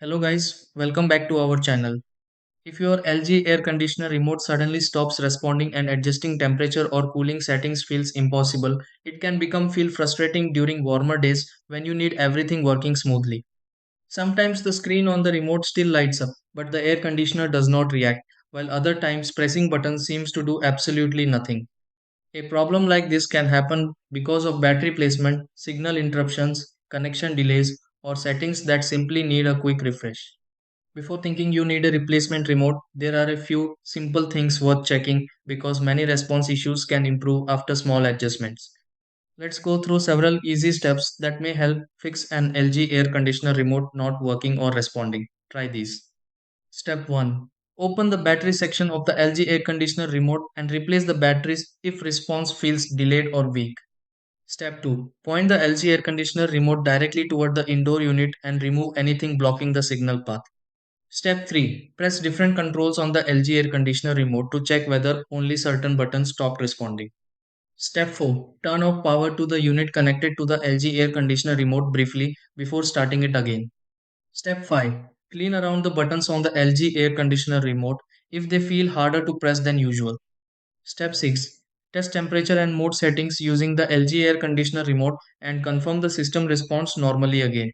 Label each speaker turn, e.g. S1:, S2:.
S1: Hello guys, welcome back to our channel. If your LG air conditioner remote suddenly stops responding and adjusting temperature or cooling settings feels impossible, it can feel frustrating during warmer days when you need everything working smoothly. Sometimes the screen on the remote still lights up, but the air conditioner does not react, while other times pressing buttons seems to do absolutely nothing. A problem like this can happen because of battery placement, signal interruptions, connection delays, or settings that simply need a quick refresh. Before thinking you need a replacement remote, there are a few simple things worth checking because many response issues can improve after small adjustments. Let's go through several easy steps that may help fix an LG air conditioner remote not working or responding. Try these. Step 1. Open the battery section of the LG air conditioner remote and replace the batteries if response feels delayed or weak. Step 2. Point the LG air conditioner remote directly toward the indoor unit and remove anything blocking the signal path. Step 3. Press different controls on the LG air conditioner remote to check whether only certain buttons stopped responding. Step 4. Turn off power to the unit connected to the LG air conditioner remote briefly before starting it again. Step 5. Clean around the buttons on the LG air conditioner remote if they feel harder to press than usual. Step 6. Test temperature and mode settings using the LG air conditioner remote and confirm the system responds normally again.